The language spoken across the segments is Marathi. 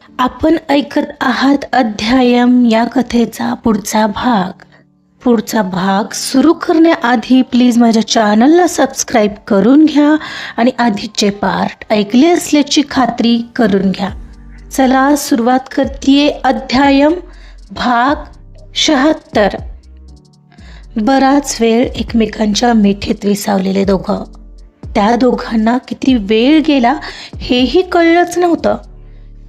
आपण ऐकत आहात अध्यायम या कथेचा पुढचा भाग सुरू करण्याआधी प्लीज माझ्या चॅनलला सबस्क्राईब करून घ्या आणि आधीचे पार्ट ऐकले असल्याची खात्री करून घ्या. चला सुरुवात करतीये. अध्यायम भाग 76. बराच वेळ एकमेकांच्या मिठीत विसावलेले दोघं. त्या दोघांना किती वेळ गेला हेही कळलंच नव्हतं.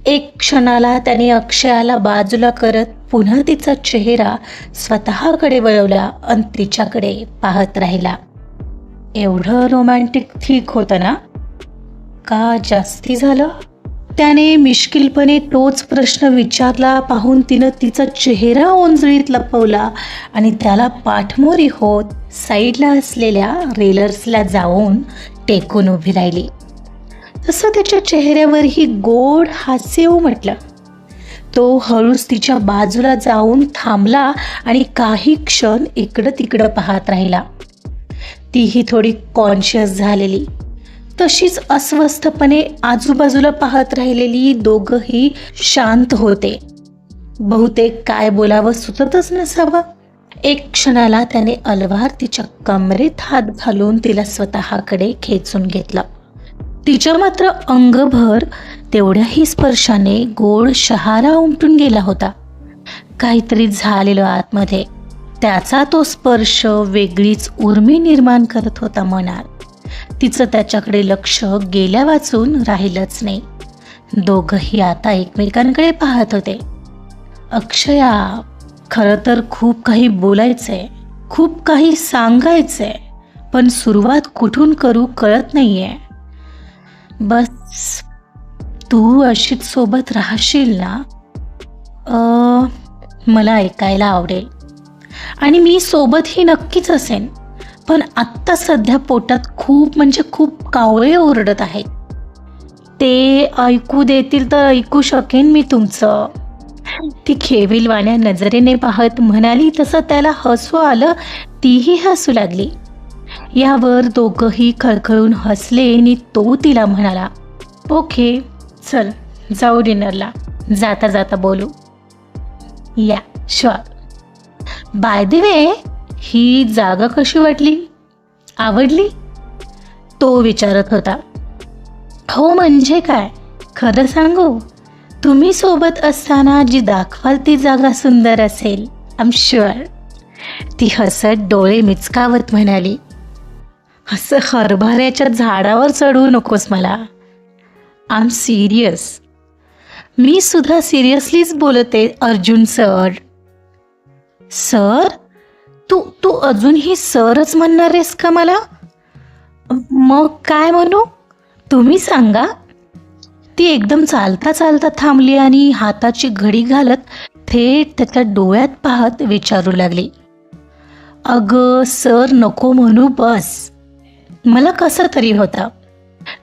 एक क्षणाला त्याने अक्षयाला बाजूला करत पुन्हा तिचा चेहरा स्वतःकडे वळवला आणि तिच्याकडे पाहत राहिला. एवढं रोमॅन्टिक ठीक होतं ना, का जास्ती झालं? त्याने मिश्किलपणे तोच प्रश्न विचारला. पाहून तिनं तिचा चेहरा ओंजळीत लपवला आणि त्याला पाठमोरी होत साईडला असलेल्या रेलर्सला जाऊन टेकून उभी राहिली. तसं त्याच्या चेहऱ्यावरही गोड हास्य उमटलं. तो हळूच तिच्या बाजूला जाऊन थांबला आणि काही क्षण इकडं तिकडं पाहत राहिला. तीही थोडी कॉन्शियस झालेली, तशीच अस्वस्थपणे आजूबाजूला पाहत राहिलेली. दोघंही शांत होते. बहुतेक काय बोलावं सुचतच नसावं. एक क्षणाला त्याने अलवार तिच्या कमरेत हात घालून तिला स्वतःकडे खेचून घेतलं. तिच्या मात्र अंगभर तेवढ्याही स्पर्शाने गोड शहारा उमटून गेला होता. काहीतरी झालेलं आतमध्ये. त्याचा तो स्पर्श वेगळीच उर्मी निर्माण करत होता मनात. तिचं त्याच्याकडे लक्ष गेल्या वाचून राहिलंच नाही. दोघंही आता एकमेकांकडे पाहत होते. अक्षया, खरं तर खूप काही बोलायचंय, खूप काही सांगायचंय, पण सुरुवात कुठून करू कळत नाहीये. बस तू अशीच सोबत राहशील ना, मला ऐकायला आवडेल आणि मी सोबतही नक्कीच असेन. पण आत्ता सध्या पोटात खूप म्हणजे खूप कावळे ओरडत आहेत. ते ऐकू देतील तर ऐकू शकेन मी तुमचं. ती खेविलवाण्या नजरेने पाहत म्हणाली. तसं त्याला हसू आलं. तीही हसू लागली. यावर दोघंही खळखळून हसले आणि तो तिला म्हणाला, ओके चल जाऊ डिनरला, जाता जाता बोलू. या शुअर. बाय द वे, ही जागा कशी वाटली? आवडली? तो विचारत होता. हो म्हणजे काय, खरं सांगू, तुम्ही सोबत असताना जी दाखवाल ती जागा सुंदर असेल, आय एम शुअर. ती हसत डोळे मिचकावत म्हणाली, असं हरभऱ्याच्या झाडावर चढवू नकोस मला. I am serious. मी सुद्धा सिरियसलीच बोलते अर्जुन सर. सर? तू अजूनही सरच म्हणणार आहेस का मला? मग काय म्हणू, तुम्ही सांगा. ती एकदम चालता चालता थांबली आणि हाताची घडी घालत थेट त्याच्या डोळ्यात पाहत विचारू लागली, अगं सर नको म्हणू बस. मला कसं तरी होता.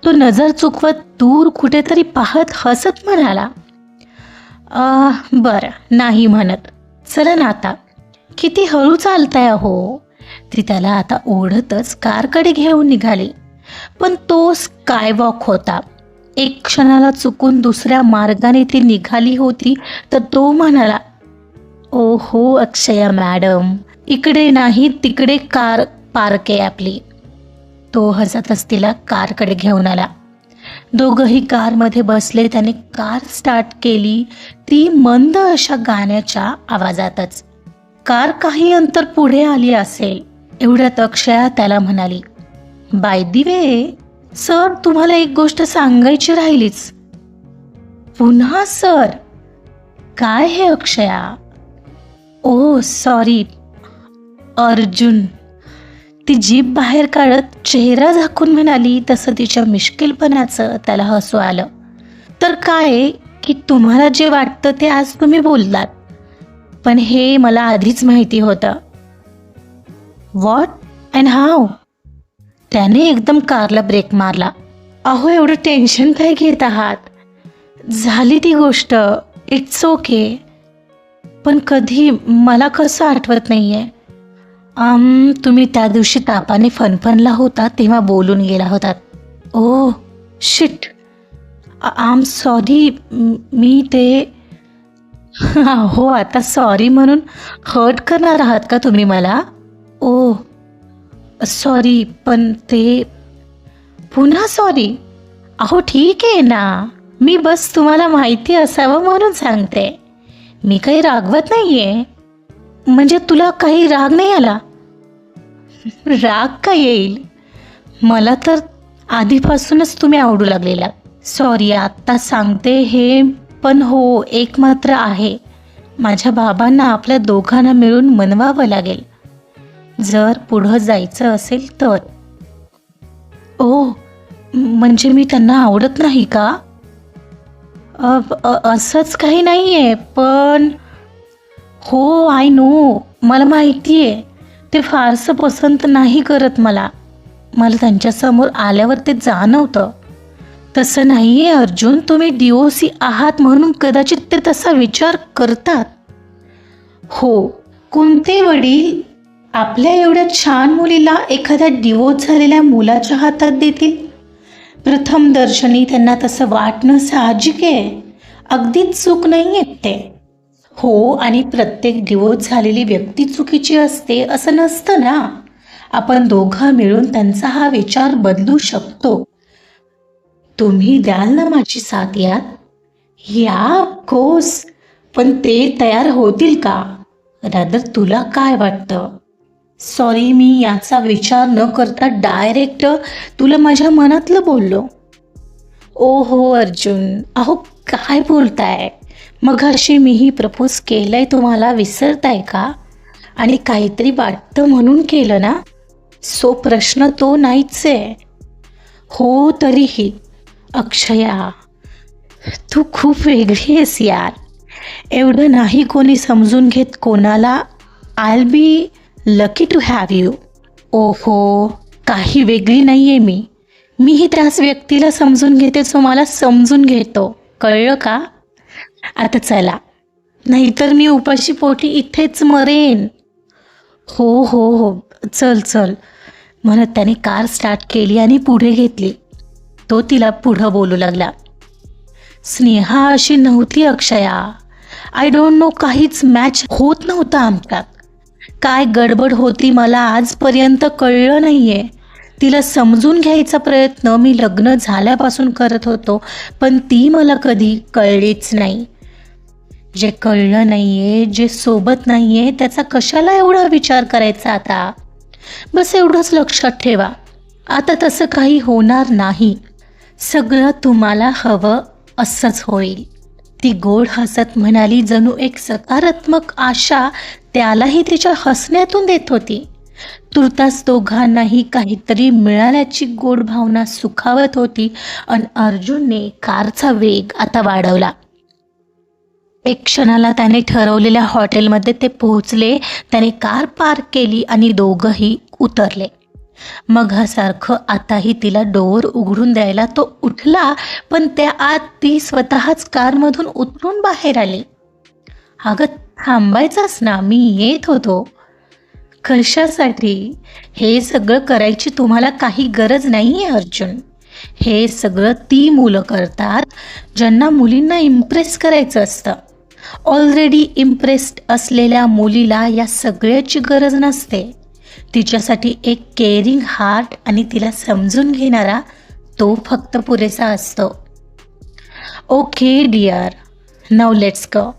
तो नजर चुकवत दूर कुठेतरी पाहत हसत म्हणाला, बरं नाही म्हणत. चला ना आता, किती हळू चालताय अहो. ती त्याला आता ओढतच कारकडे घेऊन निघाली. पण तो स्कायवॉक होता. एक क्षणाला चुकून दुसऱ्या मार्गाने ती निघाली होती तर तो म्हणाला, ओहो अक्षया मॅडम, इकडे नाही तिकडे कार पार्क आहे आपली. तो हसतच तिला कारकडे घेऊन आला. दोघंही कारमध्ये बसले. त्याने कार स्टार्ट केली. ती मंद अशा गाण्याच्या आवाजातच. कार काही अंतर पुढे आली असेल एवढ्यात अक्षया त्याला म्हणाली, बाय दी वे सर, तुम्हाला एक गोष्ट सांगायची राहिलीच. पुन्हा सर? काय हे अक्षया? ओ सॉरी अर्जुन. ती जीभ बाहेर काढत चेहरा झाकून म्हणाली. तसं तिच्या मिश्किलपणाचं त्याला हसू आलं. तर काय की तुम्हाला जे वाटतं ते आज तुम्ही बोललात, पण हे मला आधीच माहिती होतं. What and how? त्याने एकदम कारला ब्रेक मारला. अहो एवढं टेन्शन काय घेत आहात? झाली ती गोष्ट, इट्स ओके. पण कधी मला कसं आठवत नाहीये. तुम्ही त्या दिवशी तापाने फनफनला होता तेव्हा बोलून गेला होतात. ओ शिट, आम सॉरी. मी ते हो, आता सॉरी म्हणून हर्ट करणार आहात का तुम्ही मला? ओ सॉरी, पण ते पुन्हा सॉरी. अहो ठीक आहे ना, मी बस तुम्हाला माहिती असावं म्हणून सांगते. मी काही रागवत नाहीये. म्हणजे तुला काही राग नाही आला? राग का येईल, मला तर आधीपासूनच तुम्ही आवडू लागलेला. सॉरी, आत्ता सांगते हे. पण हो, एक मात्र आहे, माझ्या बाबांना आपल्या दोघांना मिळून मनवावं लागेल जर पुढं जायचं असेल तर. ओ, म्हणजे मी त्यांना आवडत नाही का? असंच काही नाही आहे, पण हो आय नो, मला माहिती आहे ते फारसं पसंत नाही करत मला. मला त्यांच्यासमोर आल्यावर ते जाणवतं. तसं नाही आहे अर्जुन, तुम्ही DOC आहात म्हणून कदाचित ते तसा विचार करतात. हो, कोणते वडील आपल्या एवढ्या छान मुलीला एखाद्या डिवोर्स झालेल्या मुलाच्या हातात देतील? प्रथम दर्शनी त्यांना तसं वाटणं साहजिक आहे. अगदीच चूक नाही आहेत ते. हो, आणि प्रत्येक डिवोर्स झालेली व्यक्ती चुकीची असते असं नसतं ना. आपण दोघं मिळून त्यांचा हा विचार बदलू शकतो. तुम्ही द्याल ना माझी साथ यात? या ऑफकोर्स. पण ते तयार होतील का? रादर तुला काय वाटतं? सॉरी, मी याचा विचार न करता डायरेक्ट तुला माझ्या मनातलं बोललो. ओ हो अर्जुन, अहो काय बोलताय? मघाशी मीही प्रपोज केलंय तुम्हाला, विसरताय का? आणि काहीतरी वाटतं म्हणून केलं ना. सो प्रश्न तो नाहीच आहे. हो, तरीही अक्षया, तू खूप वेगळी आहेस यार. एवढं नाही कोणी समजून घेत कोणाला. I be lucky to have you. ओहो, काही वेगळी नाही आहे मी. मीही त्याच व्यक्तीला समजून घेते जो मला समजून घेतो. कळलं का? आता चला, नाहीतर मी उपाशी पोटी इथेच मरेन. हो हो हो, चल चल म्हणत त्याने कार स्टार्ट केली आणि पुढे घेतली. तो तिला पुढं बोलू लागला. स्नेहा अशी नव्हती अक्षया. आय डोंट नो, काहीच मॅच होत नव्हतं आमच्यात. काय गडबड होती मला आजपर्यंत कळलं नाहीये. तिला समजून घ्यायचा प्रयत्न मी लग्न झाल्यापासून करत होतो, पण ती मला कधी कळलीच नाही. जे कळलं नाहीये, जे सोबत नाहीये, त्याचा कशाला एवढा विचार करायचा आता? बस एवढंच लक्षात ठेवा, आता तसं काही होणार नाही. सगळं तुम्हाला हवं असंच होईल. ती गोड हसत म्हणाली, जणू एक सकारात्मक आशा त्यालाही तिच्या हसण्यातून देत होती. तुर्तास दोघांनाही काहीतरी मिळाल्याची गोड भावना सुखावत होती. आणि अर्जुनने कारचा वेग आता वाढवला. एक क्षणाला त्याने ठरवलेल्या हॉटेलमध्ये ते पोहोचले. त्याने कार पार्क केली आणि दोघंही उतरले. मघासारखं आताही तिला डोअर उघडून द्यायला तो उठला, पण त्या आत ती स्वतःच कारमधून उतरून बाहेर आली. अगं थांबायचंच ना, मी येत होतो. कशासाठी? हे सगळं करायची तुम्हाला काही गरज नाही आहे अर्जुन. हे सगळं ती मुलं करतात ज्यांना मुलींना इम्प्रेस करायचं असतं. ऑलरेडी इम्प्रेस्ड असलेल्या मुलीला या सगळ्याची गरज नसते. तिच्यासाठी एक केअरिंग हार्ट आणि तिला समजून घेणारा तो फक्त पुरेसा असतो. Okay dear, now let's go.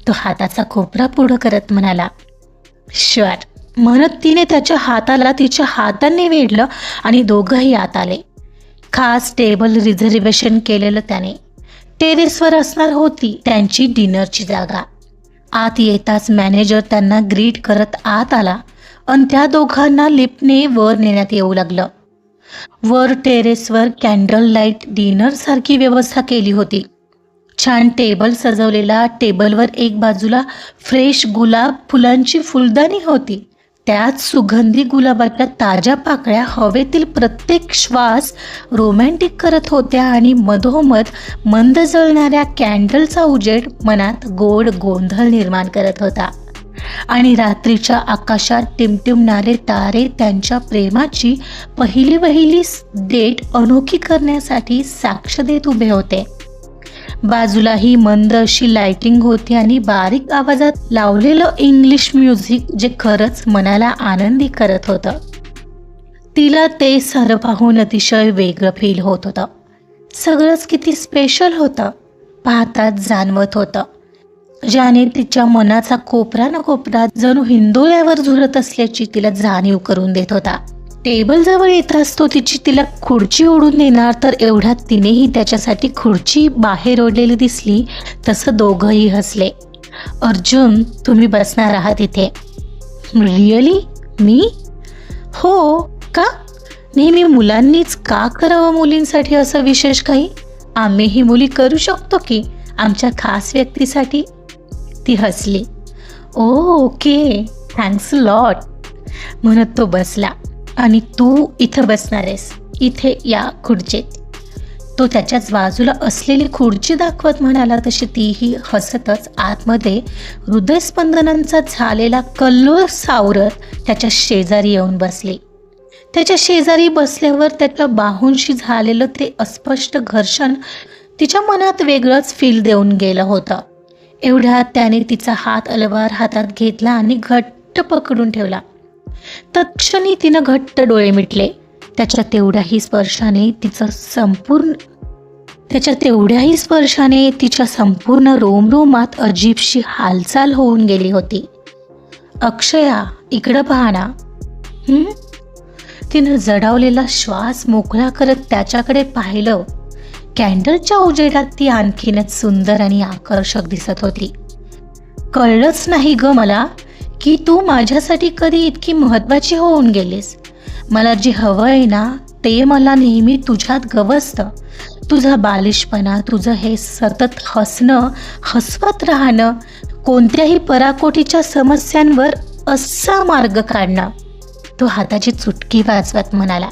तो हाताचा कोपरा पुढं करत म्हणाला. श्युअर म्हणत तिने त्याच्या हाताला तिच्या हाताने वेढलं आणि दोघंही आत आले. खास टेबल रिझर्वेशन केलेलं त्याने. टेरेसवर असणार होती त्यांची डिनरची जागा. आत येताच मॅनेजर त्यांना ग्रीट करत आत आला आणि त्या दोघांना लिफ्टने वर नेण्यात येऊ लागलं. वर टेरेसवर कॅन्डल लाईट डिनरसारखी व्यवस्था केली होती. छान टेबल सजवलेला. टेबलवर एक बाजूला फ्रेश गुलाब फुलांची फुलदाणी होती. त्यात सुगंधी गुलाबाच्या ताज्या पाकळ्या हवेतील प्रत्येक श्वास रोमॅन्टिक करत होत्या आणि मधोमध मंद जळणाऱ्या कॅन्डलचा उजेड मनात गोड गोंधळ निर्माण करत होता. आणि रात्रीच्या आकाशात टिमटिमणारे तारे त्यांच्या प्रेमाची पहिली डेट अनोखी करण्यासाठी साक्ष देत उभे होते. बाजूलाही मंद अशी लाइटिंग होती आणि बारीक आवाजात लावलेलं इंग्लिश म्युझिक जे खरंच मनाला आनंदी करत होतं. तिला ते सारं पाहून अतिशय वेगळं फील होत होतं. सगळंच किती स्पेशल होतं पाहताच जाणवत होतं. ज्याने तिच्या मनाचा कोपरा न कोपरा जणू हिंदोळ्यावर झुरत असल्याची तिला जाणीव करून देत होता. टेबल जवळ येताच तो तिला खुर्ची ओढून नेणार, तर एवढ्यात तिनेही त्याच्यासाठी खुर्ची बाहेर ओढलेली दिसली. तसं दोघंही हसले. अर्जुन, तुम्ही बसणार आहात इथे? रिअली? मी? हो का? नेहमी मुलांनीच का करावं मुलींसाठी असं विशेष काही? आम्हीही मुली करू शकतो की आमच्या खास व्यक्तीसाठी. ती हसली. ओके, थँक्स लॉट म्हणत तो बसला. आणि तू इथं बसणार आहेस, इथे या खुर्चीत. तो त्याच्याच बाजूला असलेली खुर्ची दाखवत म्हणाला. तशी तीही हसतच आतमध्ये हृदयस्पंदनांचा झालेला कल्लोळ सावरत त्याच्या शेजारी येऊन बसली. त्याच्या शेजारी बसल्यावर त्याच्या बाहूंशी झालेलं ते अस्पष्ट घर्षण तिच्या मनात वेगळंच फील देऊन गेलं होतं. एवढ्यात त्याने तिचा हात अलवार हातात घेतला आणि घट्ट पकडून ठेवला. तत्क्षणी तिनं घट्ट डोळे मिटले. त्याच्या तेवढ्याही स्पर्शाने तिच्या संपूर्ण रोमरोमात अजीबशी हालचाल होऊन गेली होती. अक्षया, इकडं पाहा ना. तिनं जडावलेला श्वास मोकळा करत त्याच्याकडे पाहिलं. कॅन्डलच्या उजेडात ती आणखीनच सुंदर आणि आकर्षक दिसत होती. कळलंच नाही ग मला की तू माझ्यासाठी कधी इतकी महत्त्वाची होऊन गेलीस. मला जे हवं आहे ना ते मला नेहमी तुझ्यात गवसतं. तुझा बालिशपणा, तुझं हे सतत हसणं, हसवत राहणं, कोणत्याही पराकोटीच्या समस्यांवर असा मार्ग काढणं. तो हाताची चुटकी वाजवत म्हणाला.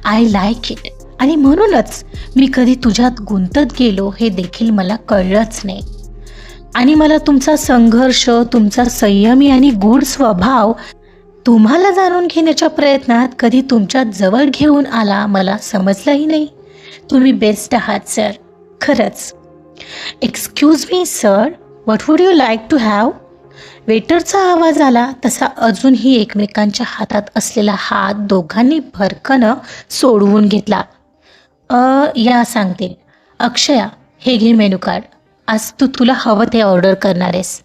I like it. आणि म्हणूनच मी कधी तुझ्यात गुंतत गेलो हे देखील मला कळलंच नाही. आणि मला तुमचा संघर्ष, तुमचा संयमी आणि गूढ स्वभाव तुम्हाला जाणून घेण्याच्या प्रयत्नात कधी तुमच्या जवळ घेऊन आला मला समजलंही नाही. तुम्ही बेस्ट आहात सर, खरंच. Excuse me sir, what would you like to have? वेटरचा आवाज आला. तसा अजूनही एकमेकांच्या हातात असलेला हात दोघांनी भरकनं सोडवून घेतला. या सांगते. अक्षया, हे घे मेनू कार्ड. आज तुला हवं ते ऑर्डर करणार आहेस?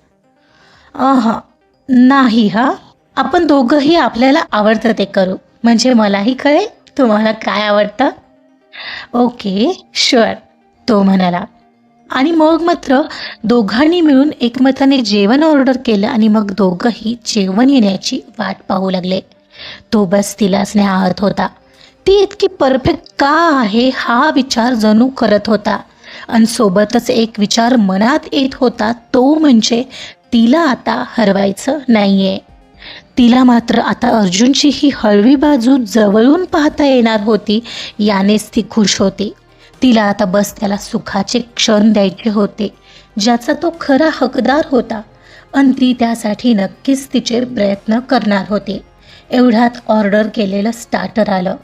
नाही हा, आपण दोघंही आपल्याला आवडतं ते करू, म्हणजे मलाही कळेल तुम्हाला काय आवडतं. ओके शुअर, तो म्हणाला. आणि मग मात्र दोघांनी मिळून एकमताने जेवण ऑर्डर केलं आणि मग दोघंही जेवण येण्याची वाट पाहू लागले. तो बस तिलाच न्याहाळत होता. ती इतकी परफेक्ट का आहे हा विचार जणू करत होता. आणि सोबतच एक विचार मनात येत होता, तो म्हणजे तिला आता हरवायचं नाहीये. तिला मात्र आता अर्जुनची ही हळवी बाजू जवळून पाहता येणार होती, यानेच ती खुश होती. तिला आता बस त्याला सुखाचे क्षण द्यायचे होते, ज्याचा तो खरा हकदार होता. आणि ती त्यासाठी नक्कीच तिचे प्रयत्न करणार होती. एवढ्यात ऑर्डर केलेलं स्टार्टर आलं.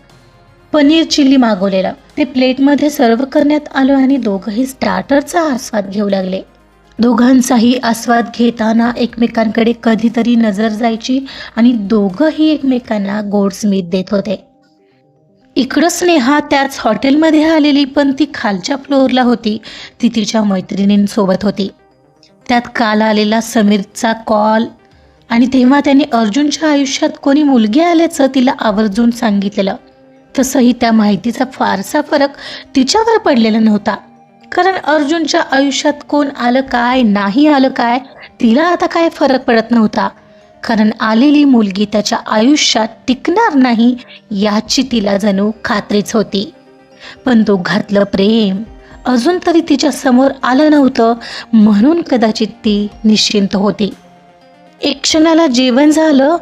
पनीर चिल्ली मागवलेलं ते प्लेटमध्ये सर्व करण्यात आलं आणि दोघंही स्टार्टरचा आस्वाद घेऊ लागले. दोघांचाही आस्वाद घेताना एकमेकांकडे कधीतरी नजर जायची आणि दोघंही एकमेकांना गोड स्मित देत होते. इकडं स्नेहा त्याच हॉटेलमध्ये आलेली, पण ती खालच्या फ्लोअरला होती. ती तिच्या मैत्रिणींसोबत होती. त्यात काल आलेला समीरचा कॉल आणि तेव्हा त्याने अर्जुनच्या आयुष्यात कोणी मुलगी आल्याचं तिला आवर्जून सांगितलेलं. तसंही त्या माहितीचा फारसा फरक तिच्यावर पडलेला नव्हता, कारण अर्जुनच्या आयुष्यात कोण आलं काय, नाही आलं काय, तिला आता काय फरक पडत नव्हता. कारण आलेली मुलगी त्याच्या आयुष्यात टिकणार नाही याची तिला जणू खात्रीच होती. पण दोघातलं प्रेम अजून तरी तिच्या समोर आलं नव्हतं, म्हणून कदाचित ती निश्चिंत होती. एक क्षणाला जेवण झालं,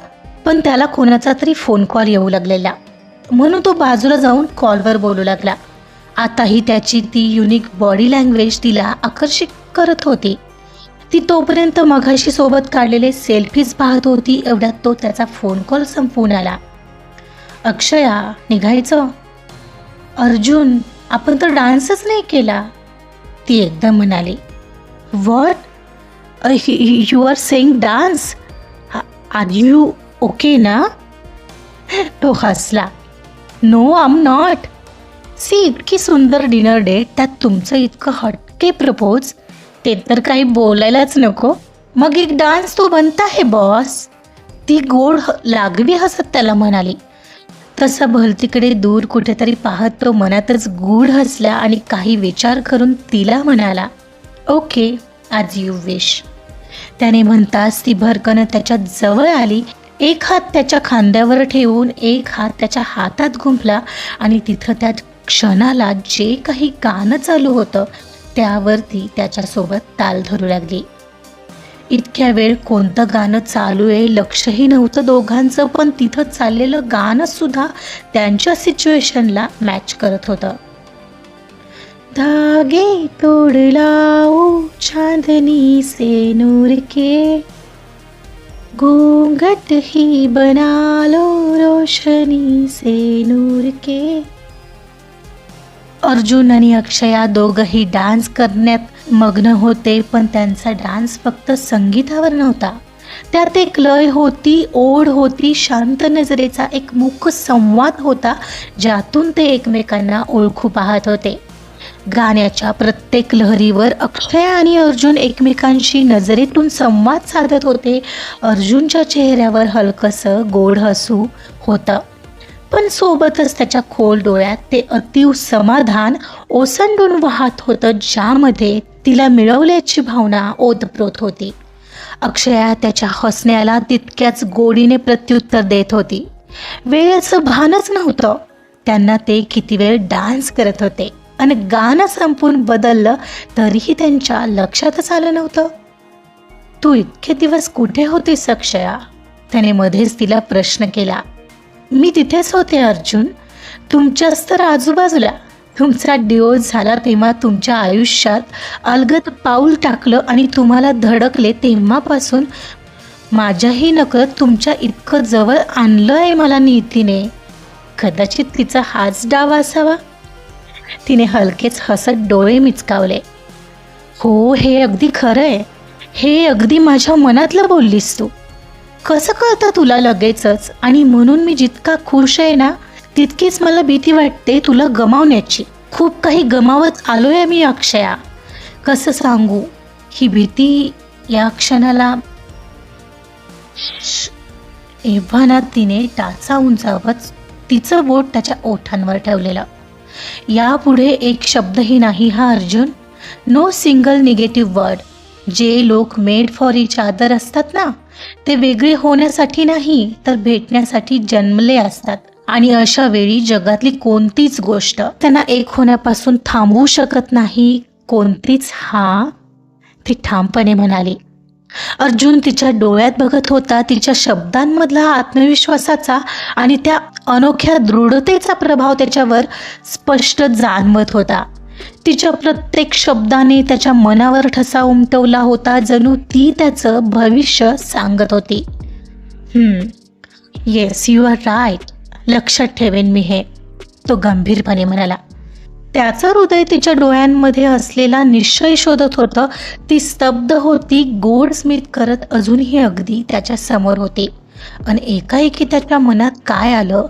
पण त्याला कोणाचा तरी फोन कॉल येऊ लागलेला, म्हणून तो बाजूला जाऊन कॉलवर बोलू लागला. आताही त्याची ती युनिक बॉडी लँग्वेज तिला आकर्षित करत होती. ती तोपर्यंत मघाशी सोबत काढलेले सेल्फीज पाहत होती. एवढ्यात तो त्याचा फोन कॉल संपवून आला. अक्षया, निघायचं? अर्जुन, आपण तर डान्सच नाही केला, ती एकदम म्हणाली. What? You are saying dance? Are you okay ना? तो हसला. No, I am not. See, इतकी सुंदर डिनर डेट, त्यात तुमचं इतकं हटके प्रपोज, ते तर काही बोलायलाच नको. मग एक डान्स तो बनता है बॉस, ती गोड लागवी हसत त्याला म्हणाली. तसा भलतीकडे दूर कुठेतरी पाहत तो मनातच गूढ हसला आणि काही विचार करून तिला म्हणाला, ओके, ॲज यू विश. त्याने म्हणताच ती भरकन त्याच्या जवळ आली. एक हात त्याच्या खांद्यावर ठेवून एक हात त्याच्या हातात गुंफला आणि तिथं त्या क्षणाला जे काही गाणं चालू होतं त्यावरती त्याच्यासोबत ताल धरू लागली. इतक्या वेळ कोणतं गाणं चालू आहे लक्षही नव्हतं दोघांचं, पण तिथं चाललेलं गाणं सुद्धा त्यांच्या सिच्युएशनला मॅच करत होतं. धागे तोड़ लाओ चांदनी से नूर के, घूंघट ही बना लो रोशनी से नूर के. अर्जुन आणि अक्षया दोघंही डान्स करण्यात मग्न होते, पण त्यांचा डान्स फक्त संगीतावर नव्हता. त्यात एक लय होती, ओढ होती, शांत नजरेचा एक मुख संवाद होता, ज्यातून ते एकमेकांना ओळखू पाहत होते. गाण्याच्या प्रत्येक लहरीवर अक्षया आणि अर्जुन एकमेकांशी नजरेतून संवाद साधत होते. अर्जुनच्या चेहऱ्यावर हलकसं गोड हसू होतं, पण सोबतच त्याच्या खोल डोळ्यात ते अतीव समाधान ओसंडून वाहत होतं, ज्यामध्ये तिला मिळवल्याची भावना ओतप्रोत होती. अक्षया त्याच्या हसण्याला तितक्याच गोडीने प्रत्युत्तर देत होती. वेळेचं भानच नव्हतं त्यांना. ते किती वेळ डान्स करत होते आणि गाणं संपून बदललं तरीही त्यांच्या लक्षातच आलं नव्हतं. तू इतके दिवस कुठे होतीस अक्षया? त्याने मध्येच तिला प्रश्न केला. मी तिथेच होते अर्जुन, तुमच्याच तर आजूबाजूला. तुमचा डिवोर्स झाला तेव्हा तुमच्या आयुष्यात अलगद पाऊल टाकलं आणि तुम्हाला धडकले तेव्हापासून माझ्याही नकळत तुमच्या इतकं जवळ आणलं आहे मला नीतीने. कदाचित तिचा हाच डाव असावा. तिने हलकेच हसत डोळे मिचकावले. हो, हे अगदी खरं आहे. हे अगदी माझ्या मनातलं बोललीस तू. कसं कळतं तुला लगेचच? आणि म्हणून मी जितका खुश आहे ना, तितकीच मला भीती वाटते तुला गमावण्याची. खूप काही गमावत आलोय मी अक्षया. कसं सांगू ही भीती या क्षणाला. एव्हाना तिने टाचा उंचावत तिचं बोट त्याच्या ओठांवर ठेवलेलं. यापुढे एक शब्दही नाही हा Arjun. No single negative word. जे लोक मेड फॉर इच अदर असतात ना, ते वेगळे होण्यासाठी नाही तर भेटण्यासाठी जन्मले असतात. आणि अशा वेळी जगातली कोणतीच गोष्ट त्यांना एक होण्यापासून थांबवू शकत नाही. कोणतीच. हा, ती ठामपणे म्हणाली. अर्जुन तिच्या डोळ्यात बघत होता. तिच्या शब्दांमधला आत्मविश्वासाचा आणि त्या अनोख्या दृढतेचा प्रभाव त्याच्यावर स्पष्ट जाणवत होता. तिच्या प्रत्येक शब्दाने त्याच्या मनावर ठसा उमटवला होता, जणू ती त्याचं भविष्य सांगत होती. Yes, you are right. लक्षात ठेवेन मी हे, तो गंभीरपणे म्हणाला. त्याचं हृदय तिच्या डोळ्यांमध्ये असलेला निश्चय शोधत होतं. ती स्तब्ध होती, गोड स्मित करत अजूनही अगदी त्याच्या समोर होती. आणि एकाएकी त्याच्या मनात काय आलं,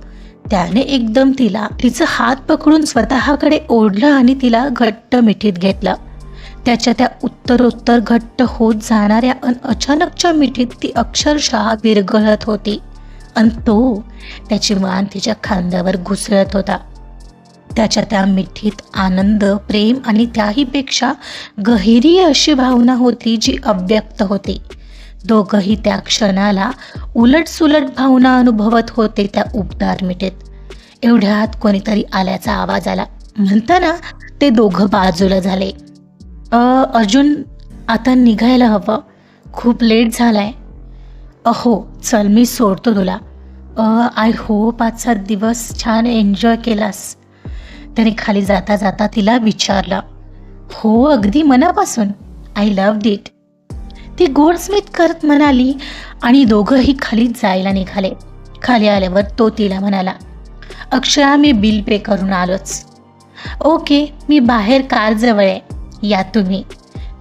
त्याने एकदम तिचं हात पकडून स्वतःकडे ओढलं आणि तिला घट्ट मिठीत घेतलं. त्याच्या त्या उत्तरोत्तर घट्ट होत जाणाऱ्या अचानकच्या मिठीत ती अक्षरशः विरघळत होती आणि तो त्याची मान तिच्या खांद्यावर घुसळत होता. त्याच्या त्या मिठीत आनंद, प्रेम आणि त्याहीपेक्षा गहिरी अशी भावना होती जी अव्यक्त होती. दोघंही त्या क्षणाला उलटसुलट भावना अनुभवत होते त्या उबदार मिठीत. एवढ्यात कोणीतरी आल्याचा आवाज आला. म्हणताना ते दोघं बाजूला झाले. अर्जुन, आता निघायला हवं, खूप लेट झालाय. अहो चल, मी सोडतो तुला. आय होप 5-7 दिवस छान एन्जॉय केलास. त्याने खाली जाता जाता तिला विचारलं. हो, अगदी मनापासून. I loved it. ती गोडस्मित करत म्हणाली आणि दोघंही खाली जायला निघाले. खाली आल्यावर तो तिला म्हणाला, अक्षया मी बिल पे करून आलोच. ओके, मी बाहेर कारजवळ आहे, या तुम्ही.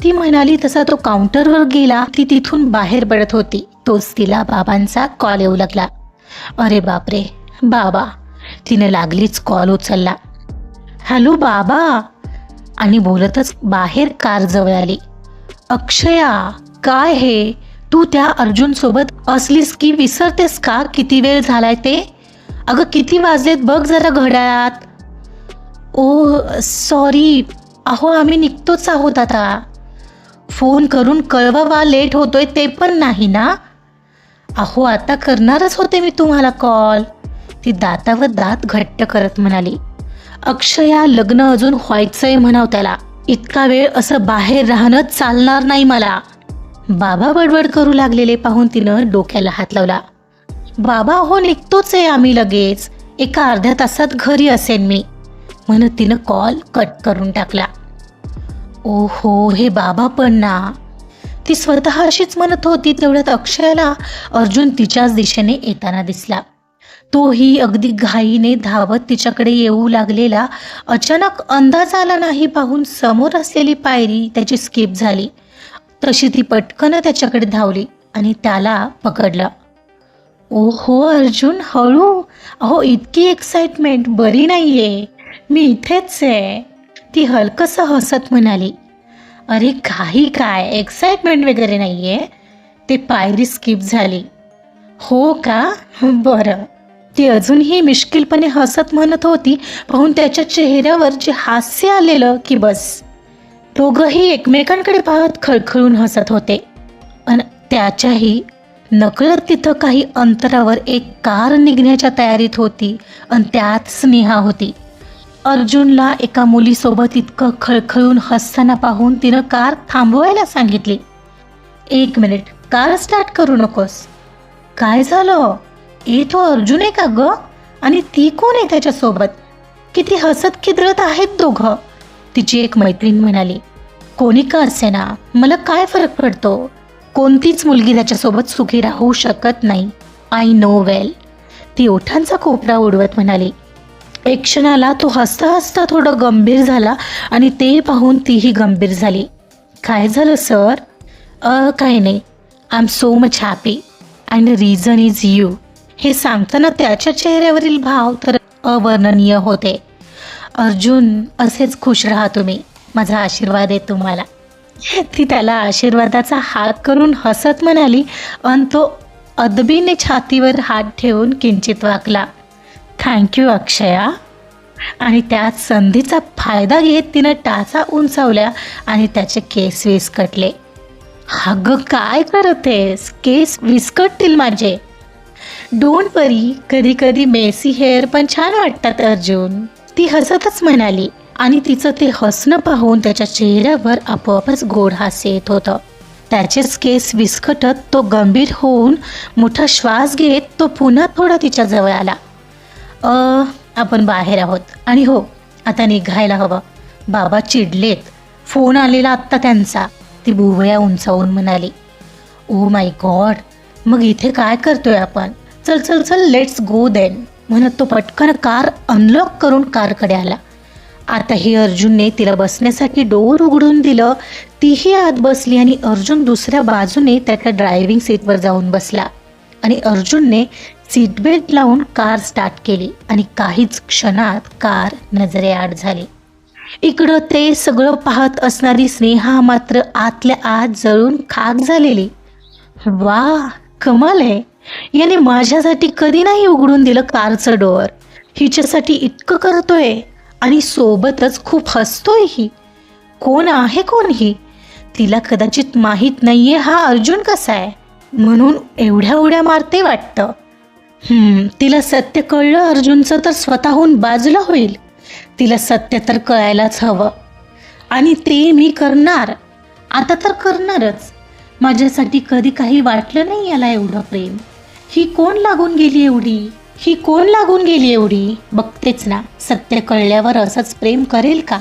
ती म्हणाली तसा तो काउंटरवर गेला. ती तिथून बाहेर पडत होती तोच तिला बाबांचा कॉल येऊ लागला. अरे बापरे, बाबा. तिने लागलीच कॉल उचलला. हॅलो बाबा. आणि बोलतच बाहेर कारजवळ आली. अक्षया, काय हे, तू त्या अर्जुन सोबत असलीस की विसरतेस का किती वेळ झालाय ते? अगं किती वाजलेत बघ जरा घड्याळात. ओ सॉरी, अहो आम्ही निघतोच आहोत आता. फोन करून कळवा, लेट होतोय ते पण नाही ना? अहो आता करणारच होते मी तुम्हाला कॉल. ती दातावर दात घट्ट करत म्हणाली. अक्षया, लग्न अजून व्हायचंय म्हणाव त्याला. इतका वेळ असं बाहेर राहणं चालणार नाही मला. बाबा बडबड करू लागलेले पाहून तिनं डोक्याला हात लावला. बाबा हो निघतोच आहे आम्ही लगेच, एका अर्ध्या तासात घरी असेन मी, म्हणत तिनं कॉल कट करून टाकला. ओहो, हे बाबा पण ना. ती स्वतः अशीच म्हणत होती तेवढ्यात अक्षयाला अर्जुन तिच्याच दिशेने येताना दिसला. तोही अगदी घाईने धावत तिच्याकडे येऊ लागलेला. अचानक अंदाज आला नाही पाहून समोर असलेली पायरी त्याची स्किप झाली. तशी ती पटकन त्याच्याकडे धावली आणि त्याला पकडलं. ओहो अर्जुन, हळू. अहो इतकी एक्साइटमेंट बरी नाहीये, मी इथेच आहे. ती हलकसं हसत म्हणाली. अरे काही काय, एक्साइटमेंट वगैरे नाहीये, ते पायरी स्किप झाली. हो का, बरं. ती अजूनही मिश्किलपणे हसत म्हणत होती पाहून त्याच्या चेहऱ्यावर जे हास्य आलेलं की बस. दोघंही एकमेकांकडे पाहत खळखळून हसत होते. आणि त्याच्याही नकळत तिथं काही अंतरावर एक कार निघण्याच्या तयारीत होती आणि त्यात स्नेहा होती. अर्जुनला एका मुलीसोबत इतकं खळखळून हसताना पाहून तिनं कार थांबवायला सांगितली. 1 मिनिट, कार स्टार्ट करू नकोस. काय झालं? तो अर्जुन आहे का ग? आणि ती कोण आहे त्याच्यासोबत? किती हसत खिदळत आहेत दोघं. तिची एक मैत्रीण म्हणाली. कोणी का असे ना, मला काय फरक पडतो, कोणतीच मुलगी त्याच्यासोबत सुखी राहू शकत नाही. आय नो वेल. ती ओठांचा कोपरा उडवत म्हणाली. एक क्षणाला तो हसता हसता थोडं गंभीर झाला आणि ते पाहून तीही गंभीर झाली. काय झालं सर? काही नाही, I am so much happy and reason is you. हे सांगताना त्याच्या चेहऱ्यावरील भाव तर अवर्णनीय होते. अर्जुन, असेच खुश राहा तुम्ही, माझा आशीर्वाद आहे तुम्हाला. ती त्याला आशीर्वादाचा हात करून हसत म्हणाली आणि तो अदबीने छातीवर हात ठेवून किंचित वाकला. थँक्यू अक्षया. आणि त्यात संधीचा फायदा घेत तिनं टाचा उंचावल्या आणि त्याचे केस विस्कटले. अगं काय करतेस, केस विस्कटतील माझे. डोंट वरी, कधी कधी मेसी हेअर पण छान वाटतात अर्जुन. ती हसतच म्हणाली आणि तिचं ते हसणं पाहून त्याच्या चेहऱ्यावर आपोआपच गोड हास्य येत होतं. त्याचेच केस विस्कटत तो गंभीर होऊन मोठा श्वास घेत तो पुन्हा थोडा तिच्या जवळ आला. आपण बाहेर आहोत आणि हो, आता निघायला हवं. बाबा चिडलेत, फोन आलेला आत्ता त्यांचा. ती बुवया उंचावून म्हणाली. ओ माय गॉड, मग इथे काय करतोय आपण? चल चल चल, लेट्स गो देन, म्हणत तो पटकन कार अनलॉक करून कारकडे आला. आताही अर्जुनने तिला बसण्यासाठी डोअर उघडून दिलं. तीही आत बसली आणि अर्जुन दुसऱ्या बाजूने त्याच्या ड्रायव्हिंग सीटवर जाऊन बसला आणि अर्जुनने सीट बेल्ट लावून कार स्टार्ट केली आणि काहीच क्षणात कार नजरेआड झाली. इकडं ते सगळं पाहत असणारी स्नेहा मात्र आतल्या आत जळून खाक झालेली. वा, कमाल आहे, याने माझ्यासाठी कधी नाही उघडून दिलं कारचं डोअर. हिच्यासाठी इतकं करतोय आणि सोबतच खूप हसतोयही. कोण आहे कोण ही? तिला कदाचित माहीत नाहीये हा अर्जुन कसा आहे, म्हणून एवढ्या उड्या मारते वाटतं. तिला सत्य कळलं अर्जुनचं तर स्वतःहून बाजूला होईल. तिला सत्य तर कळायलाच हवं आणि ते मी करणार, आता तर करणारच. माझ्यासाठी कधी काही वाटलं नाही याला एवढं प्रेम. ही कोण लागून गेली एवढी, ही कोण लागून गेली एवढी? बघतेच ना, सत्य कळल्यावर असंच प्रेम करेल का?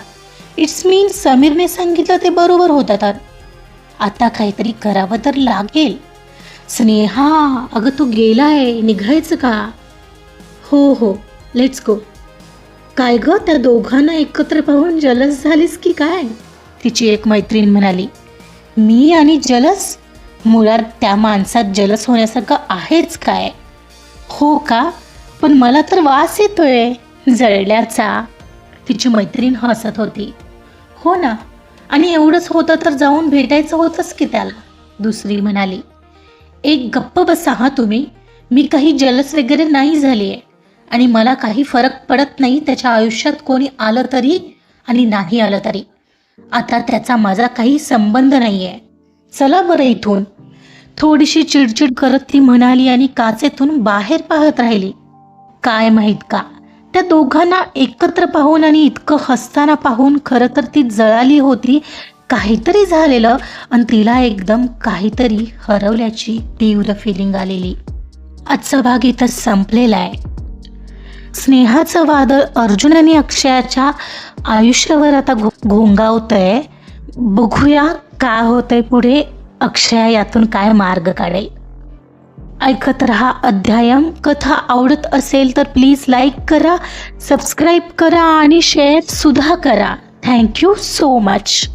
इट्स मीन समीरने सांगितलं ते बरोबर होतं तर. आता काहीतरी करावं तर लागेल. स्नेहा, अगं तू गेलाय, निघायचं का? हो, लेट्स गो. काय ग, त्या दोघांना एकत्र पाहून जलस झालीस की काय? तिची एक मैत्रीण म्हणाली. मी आणि जलस? मुळात त्या माणसात जलस होण्यासारखं आहेच काय? हो का? पण मला तर वास येतोय जळल्याचा. तिची मैत्रीण हसत होती. हो ना, आणि एवढंच होतं तर जाऊन भेटायचं होतंच की त्याला, दुसरी म्हणाली. एक गप्प बसा हा तुम्ही. मी काही जलस वगैरे नाही झाली आहे आणि मला काही फरक पडत नाही त्याच्या आयुष्यात कोणी आलं तरी आणि नाही आलं तरी. आता त्याचा माझा काही संबंध नाही आहे. चला बरं इथून. थोडीशी चिडचिड करत ती म्हणाली आणि काचेतून बाहेर पाहत राहिली. काय माहीत का, त्या दोघांना एकत्र पाहून आणि इतकं हसताना पाहून खरं तर ती जळाली होती. काहीतरी झालेलं आणि तिला एकदम काहीतरी हरवल्याची तीव्र फिलिंग आलेली. आजचा भाग इथं संपलेला आहे. स्नेहाचं वादळ अर्जुन आणि अक्षयाच्या आयुष्यावर आता घोंगावतंय. बघूया काय होतंय पुढे. अक्षया यातून काय मार्ग काढेल. ऐकत रहा अध्यायम. कथा आवडत असेल तर प्लीज लाईक करा, सबस्क्राईब करा आणि शेअर सुद्धा करा. Thank you so much.